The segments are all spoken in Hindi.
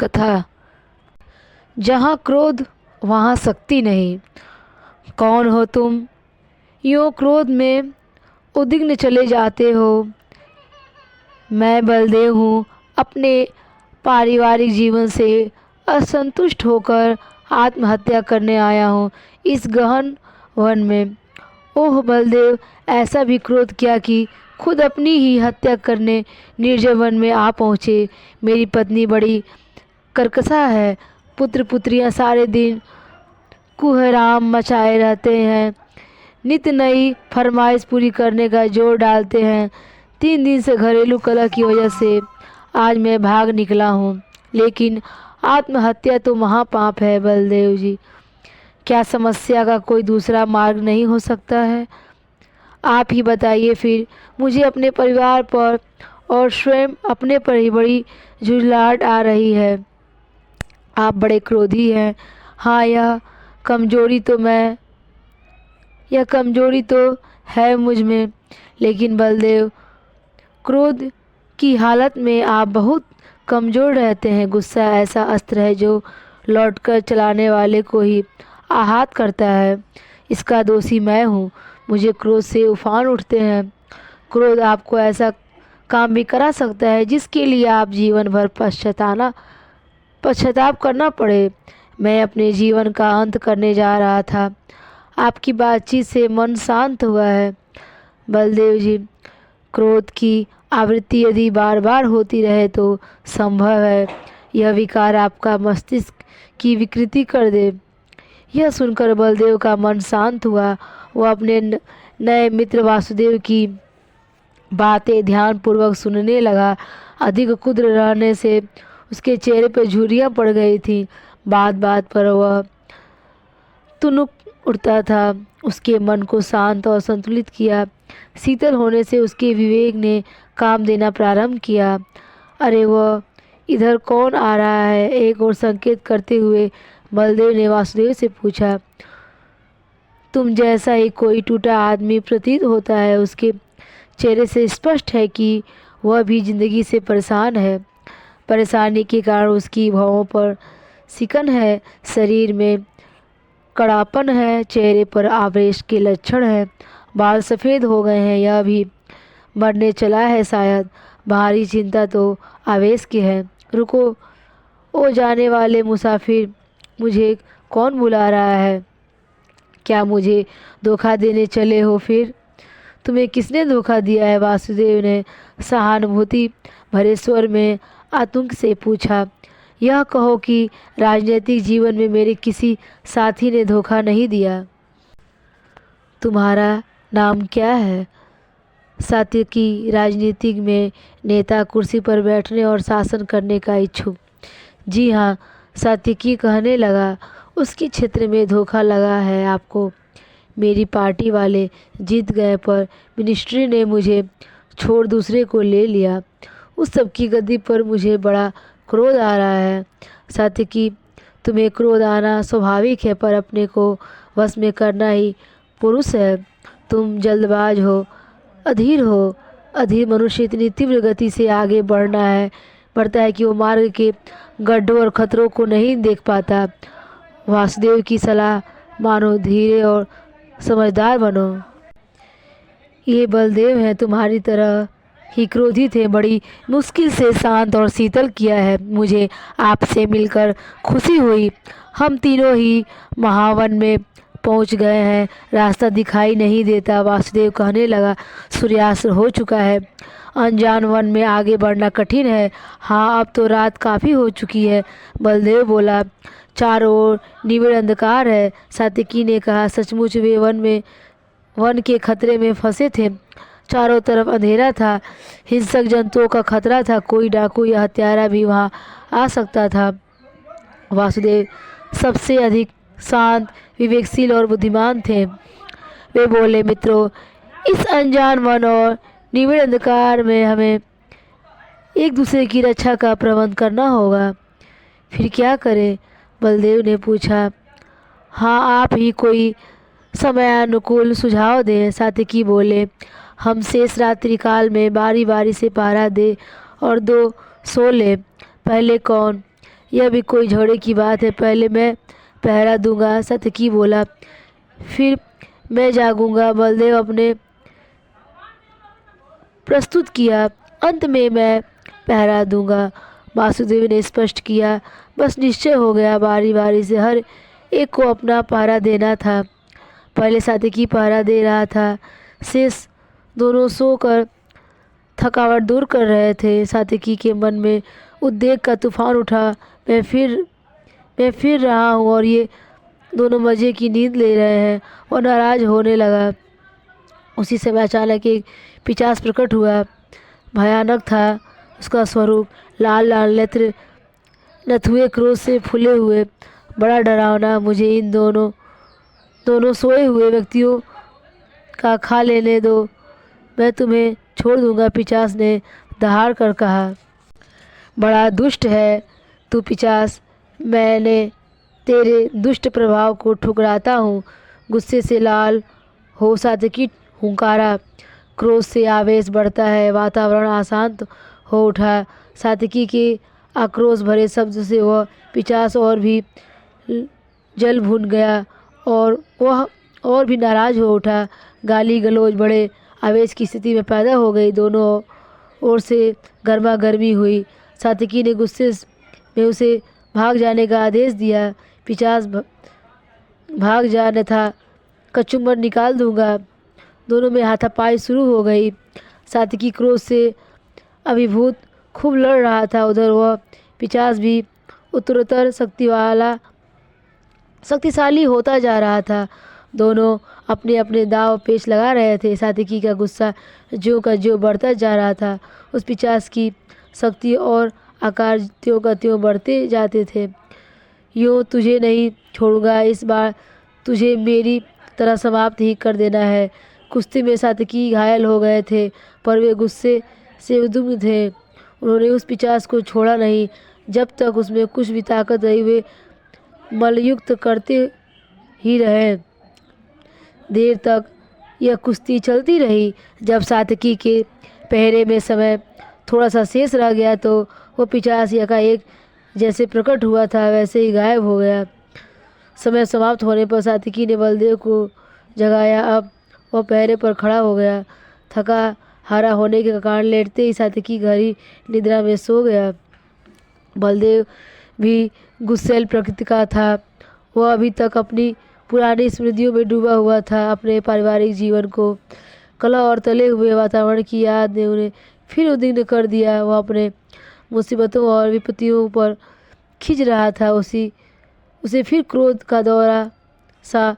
कथा। जहाँ क्रोध वहाँ शक्ति नहीं। कौन हो तुम, यूँ क्रोध में उद्विग्न चले जाते हो। मैं बलदेव हूँ, अपने पारिवारिक जीवन से असंतुष्ट होकर आत्महत्या करने आया हूँ इस गहन वन में। ओह बलदेव, ऐसा भी क्रोध किया कि खुद अपनी ही हत्या करने निर्जन वन में आ पहुँचे। मेरी पत्नी बड़ी कर्कशा है, पुत्र पुत्रियां सारे दिन कुहराम मचाए रहते हैं, नित्य नई फरमाइश पूरी करने का जोर डालते हैं। 3 दिन से घरेलू कलह की वजह से आज मैं भाग निकला हूँ, लेकिन आत्महत्या तो महापाप है बलदेव जी। क्या समस्या का कोई दूसरा मार्ग नहीं हो सकता है? आप ही बताइए फिर। मुझे अपने परिवार पर और स्वयं अपने पर ही बड़ी झुंझलाहट आ रही है। आप बड़े क्रोधी हैं। हाँ, यह कमजोरी तो है मुझ में, लेकिन बलदेव, क्रोध की हालत में आप बहुत कमज़ोर रहते हैं। गुस्सा ऐसा अस्त्र है जो लौटकर चलाने वाले को ही आहत करता है। इसका दोषी मैं हूँ। मुझे क्रोध से उफान उठते हैं। क्रोध आपको ऐसा काम भी करा सकता है जिसके लिए आप जीवन भर पश्चाताप करना पड़े। मैं अपने जीवन का अंत करने जा रहा था। आपकी बातचीत से मन शांत हुआ है बलदेव जी। क्रोध की आवृत्ति यदि बार बार होती रहे तो संभव है यह विकार आपका मस्तिष्क की विकृति कर दे। यह सुनकर बलदेव का मन शांत हुआ। वह अपने नए मित्र वासुदेव की बातें ध्यानपूर्वक सुनने लगा। अधिक कुद्र रहने से उसके चेहरे पर झुर्रियाँ पड़ गई थीं। बात बात पर वह तुनुक उठता था। उसके मन को शांत और संतुलित किया। शीतल होने से उसके विवेक ने काम देना प्रारंभ किया। अरे वह इधर कौन आ रहा है? एक और संकेत करते हुए बलदेव ने वासुदेव से पूछा। तुम जैसा ही कोई टूटा आदमी प्रतीत होता है। उसके चेहरे से स्पष्ट है कि वह भी जिंदगी से परेशान है। परेशानी के कारण उसकी भौहों पर सिकन है, शरीर में कड़ापन है, चेहरे पर आवेश के लक्षण हैं, बाल सफ़ेद हो गए हैं। यह भी मरने चला है शायद। बाहरी चिंता तो आवेश की है। रुको, ओ जाने वाले मुसाफिर, मुझे कौन बुला रहा है? क्या मुझे धोखा देने चले हो फिर? तुम्हें किसने धोखा दिया है? वासुदेव ने सहानुभूति भरे स्वर में आतंक से पूछा। यह कहो कि राजनीतिक जीवन में मेरे किसी साथी ने धोखा नहीं दिया। तुम्हारा नाम क्या है? सात्यकी, राजनीतिक में नेता, कुर्सी पर बैठने और शासन करने का इच्छुक। जी हाँ, सात्यकी कहने लगा। उसके क्षेत्र में धोखा लगा है आपको। मेरी पार्टी वाले जीत गए पर मिनिस्ट्री ने मुझे छोड़ दूसरे को ले लिया। उस सब की गद्दी पर मुझे बड़ा क्रोध आ रहा है। सात्यकी, तुम्हें क्रोध आना स्वाभाविक है, पर अपने को वश में करना ही पुरुष है। तुम जल्दबाज हो, अधीर हो। अधीर मनुष्य इतनी तीव्र गति से आगे बढ़ता है कि वो मार्ग के गड्ढों और खतरों को नहीं देख पाता। वासुदेव की सलाह मानो, धीरे और समझदार बनो। ये बलदेव हैं, तुम्हारी तरह ही क्रोधित है। बड़ी मुश्किल से शांत और शीतल किया है। मुझे आपसे मिलकर खुशी हुई। हम तीनों ही महावन में पहुंच गए हैं। रास्ता दिखाई नहीं देता। वासुदेव कहने लगा। सूर्यास्त हो चुका है। अनजान वन में आगे बढ़ना कठिन है। हाँ, अब तो रात काफ़ी हो चुकी है, बलदेव बोला। चारों ओर निविड़ अंधकार है। सात्यकी ने कहा। सचमुच वे वन के खतरे में फंसे थे। चारों तरफ अंधेरा था। हिंसक जंतुओं का खतरा था। कोई डाकू या हत्यारा भी वहां आ सकता था। वासुदेव सबसे अधिक शांत, विवेकशील और बुद्धिमान थे। वे बोले, मित्रों, इस अनजान वन और निविड़ अंधकार में हमें एक दूसरे की रक्षा का प्रबंध करना होगा। फिर क्या करें? बलदेव ने पूछा। हाँ, आप ही कोई समयानुकूल सुझाव दें। सात्यकी बोले। हम शेष रात्रि काल में बारी बारी से पहरा दे और 2 सो ले। पहले कौन? यह भी कोई झगड़े की बात है? पहले मैं पहरा दूंगा, सात्यकी बोला, फिर मैं जागूंगा। बलदेव अपने प्रस्तुत किया। अंत में मैं पहरा दूंगा, वासुदेव ने स्पष्ट किया। बस निश्चय हो गया, बारी बारी से हर एक को अपना पहरा देना था। पहले सात्यकी पहरा दे रहा था, शेष दोनों सोकर थकावट दूर कर रहे थे। सात्यकी के मन में उद्वेग का तूफान उठा। मैं फिर रहा हूँ और ये दोनों मज़े की नींद ले रहे हैं, और नाराज होने लगा। उसी समय अचानक एक पिशाच प्रकट हुआ। भयानक था उसका स्वरूप, लाल लाल नेत्र, नथुए क्रोध से फूले हुए, बड़ा डरावना। मुझे इन दोनों सोए हुए व्यक्तियों का खा लेने दो, मैं तुम्हें छोड़ दूंगा, पिशाच ने दहाड़ कर कहा। बड़ा दुष्ट है तू पिशाच, मैंने तेरे दुष्ट प्रभाव को ठुकराता हूँ। गुस्से से लाल हो सात्यकी हुंकारा। क्रोध से आवेश बढ़ता है, वातावरण अशांत हो उठा। सात्यकी के आक्रोश भरे शब्द से वह पिशाच और भी जल भुन गया, और वह और भी नाराज हो उठा। गाली गलौज बड़े आवेश की स्थिति में पैदा हो गई। दोनों ओर से गर्मा गर्मी हुई। सात्यकी ने गुस्से में उसे भाग जाने का आदेश दिया। पिशाच भाग जा, अन्यथा कचुम्बर निकाल दूंगा। दोनों में हाथापाई शुरू हो गई। सात्यकी क्रोध से अभिभूत खूब लड़ रहा था, उधर वह पिशाच भी उत्तरोत्तर शक्तिशाली होता जा रहा था। दोनों अपने अपने दाव पेच लगा रहे थे। सात्यकी का गुस्सा ज्यों का ज्यों बढ़ता जा रहा था। उस पिशाच की शक्ति और आकार त्यों का त्यों बढ़ते जाते थे। यूँ तुझे नहीं छोड़ूंगा, इस बार तुझे मेरी तरह समाप्त ही कर देना है। कुश्ती में सात्यकी घायल हो गए थे, पर वे गुस्से से उद्विग्न थे। उन्होंने उस पिशाच को छोड़ा नहीं। जब तक उसमें कुछ भी ताकत रही, वे मल्लयुद्ध करते ही रहे। देर तक यह कुश्ती चलती रही। जब सात्यकी के पहरे में समय थोड़ा सा शेष रह गया, तो वो पिशाच एकाएक जैसे प्रकट हुआ था वैसे ही गायब हो गया। समय समाप्त होने पर सात्यकी ने बलदेव को जगाया। अब वह पहरे पर खड़ा हो गया। थका हारा होने के कारण लेटते ही सात्यकी गहरी निद्रा में सो गया। बलदेव भी गुस्सैल प्रकृति का था। वह अभी तक अपनी पुरानी स्मृतियों में डूबा हुआ था। अपने पारिवारिक जीवन को कलह और तले हुए वातावरण की याद ने उन्हें फिर उद्विग्न कर दिया। वह अपने मुसीबतों और विपत्तियों पर खिंच रहा था। उसे फिर क्रोध का दौरा सा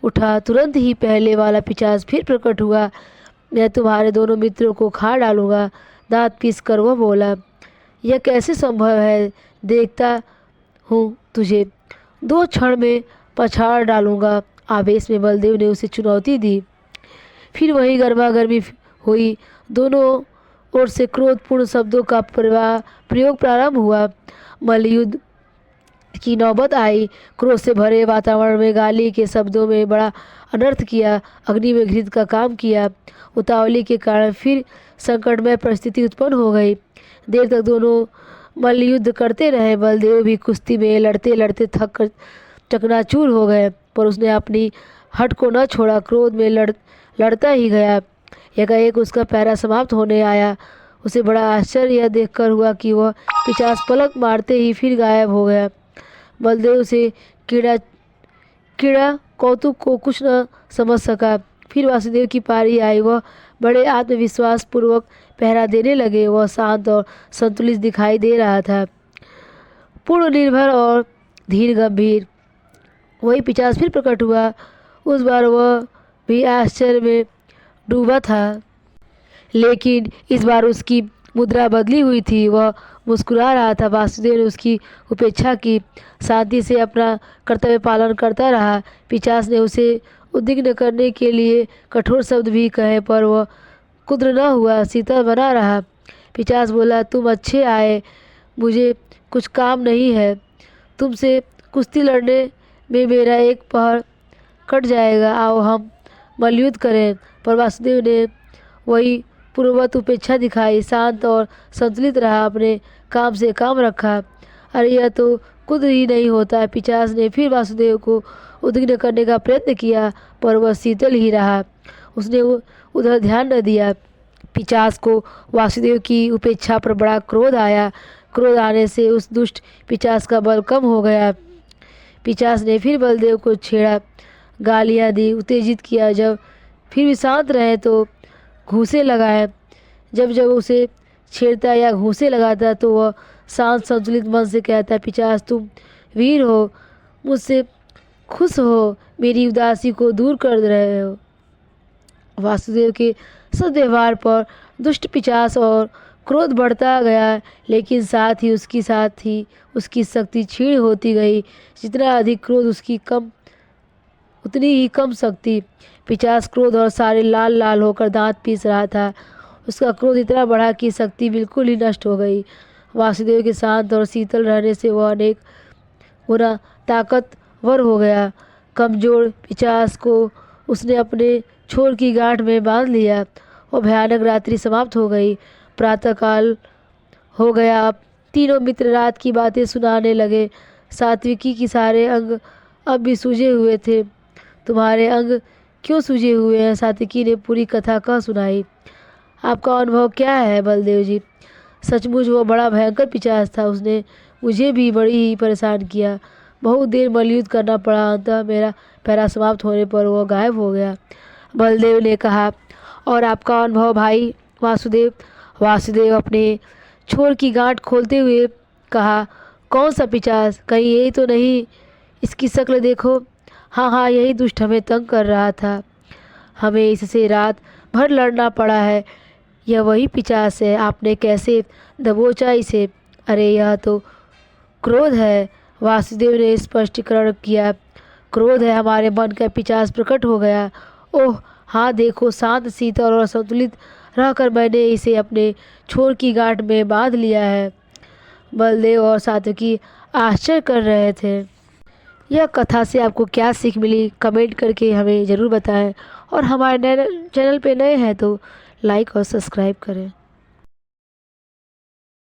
उठा। तुरंत ही पहले वाला पिशाच फिर प्रकट हुआ। मैं तुम्हारे दोनों मित्रों को खा डालूंगा, दांत पीस कर वह बोला। यह कैसे संभव है? देखता हूँ तुझे 2 क्षण में पछाड़ डालूंगा। आवेश में बलदेव ने उसे चुनौती दी। फिर वही गर्मागर्मी हुई। दोनों ओर से क्रोधपूर्ण शब्दों का प्रयोग प्रारंभ हुआ। मल्लयुद्ध की नौबत आई। क्रोध से भरे वातावरण में गाली के शब्दों में बड़ा अनर्थ किया, अग्नि में घृत का काम किया। उतावली के कारण फिर संकटमय परिस्थिति उत्पन्न हो गई। देर तक दोनों मल्लयुद्ध करते रहे। बलदेव भी कुश्ती में लड़ते लड़ते थक कर चकनाचूर हो गए, पर उसने अपनी हट को न छोड़ा। क्रोध में लड़ता ही गया। एकाएक उसका पैरा समाप्त होने आया। उसे बड़ा आश्चर्य यह देखकर हुआ कि वह पिशाच पलक मारते ही फिर गायब हो गया। बलदेव से कीड़ा कौतुक को कुछ न समझ सका। फिर वासुदेव की पारी आई। वह बड़े आत्मविश्वास पूर्वक पहरा देने लगे। वह शांत और संतुलित दिखाई दे रहा था, पूर्ण निर्भर और धीर गंभीर। वही पिशाच फिर प्रकट हुआ। उस बार वह भी आश्चर्य में डूबा था, लेकिन इस बार उसकी मुद्रा बदली हुई थी। वह मुस्कुरा रहा था। वासुदेव ने उसकी उपेक्षा की, शांति से अपना कर्तव्य पालन करता रहा। पिशाच ने उसे उद्विग्न करने के लिए कठोर शब्द भी कहे, पर वह कुद्र न हुआ, शीतल बना रहा। पिशाच बोला, तुम अच्छे आए, मुझे कुछ काम नहीं है। तुमसे कुश्ती लड़ने में मेरा एक पहर कट जाएगा। आओ हम मल्लयुद्ध करें। पर वासुदेव ने वही पूर्ववत उपेक्षा दिखाई, शांत और संतुलित रहा, अपने काम से काम रखा। अरे यह तो कुछ ही नहीं होता है। पिशाच ने फिर वासुदेव को उद्विग्न करने का प्रयत्न किया, पर वह शीतल ही रहा। उसने उधर ध्यान न दिया। पिशाच को वासुदेव की उपेक्षा पर बड़ा क्रोध आया। क्रोध आने से उस दुष्ट पिशाच का बल कम हो गया। पिशाच ने फिर बलदेव को छेड़ा, गालियाँ दी, उत्तेजित किया। जब फिर भी शांत रहे तो घूंसे लगाए। जब जब उसे छेड़ता या घूंसे लगाता तो वह शांत संतुलित मन से कहता, पिशाच तुम वीर हो, मुझसे खुश हो, मेरी उदासी को दूर कर रहे हो। वासुदेव के सद्व्यवहार पर दुष्ट पिशाच और क्रोध बढ़ता गया, लेकिन साथ ही उसकी शक्ति क्षीण होती गई। जितना अधिक क्रोध उतनी ही कम शक्ति। पिशाच क्रोध और सारे लाल लाल होकर दांत पीस रहा था। उसका क्रोध इतना बढ़ा कि शक्ति बिल्कुल ही नष्ट हो गई। वासुदेव के शांत और शीतल रहने से वह अनेक गुना ताकतवर हो गया। कमजोर पिशाच को उसने अपने छोर की गांठ में बांध लिया और भयानक रात्रि समाप्त हो गई। प्रातःकाल हो गया। अब तीनों मित्र रात की बातें सुनाने लगे। सात्विकी की सारे अंग अब भी सूजे हुए थे। तुम्हारे अंग क्यों सूजे हुए हैं? सात्विकी ने पूरी कथा कह सुनाई। आपका अनुभव क्या है बलदेव जी? सचमुच वो बड़ा भयंकर पिशाच था। उसने मुझे भी बड़ी ही परेशान किया। बहुत देर मल्लयुद्ध करना पड़ा। अंततः मेरा पैरा समाप्त होने पर वह गायब हो गया। बलदेव ने कहा, और आपका अनुभव भाई वासुदेव? वासुदेव अपने छोर की गांठ खोलते हुए कहा, कौन सा पिशाच? कहीं यही तो नहीं? इसकी शक्ल देखो। हाँ हाँ, यही दुष्ट हमें तंग कर रहा था। हमें इससे रात भर लड़ना पड़ा है। यह वही पिशाच है। आपने कैसे दबोचा इसे? अरे यह तो क्रोध है। वासुदेव ने स्पष्टीकरण किया। क्रोध है, हमारे मन का पिशाच प्रकट हो गया। ओह हाँ, देखो, शांत शीतल और संतुलित रहकर मैंने इसे अपने छोर की गांठ में बांध लिया है। बलदेव और सात्विकी आश्चर्य कर रहे थे। यह कथा से आपको क्या सीख मिली, कमेंट करके हमें ज़रूर बताएं। और हमारे चैनल पे नए हैं तो लाइक और सब्सक्राइब करें।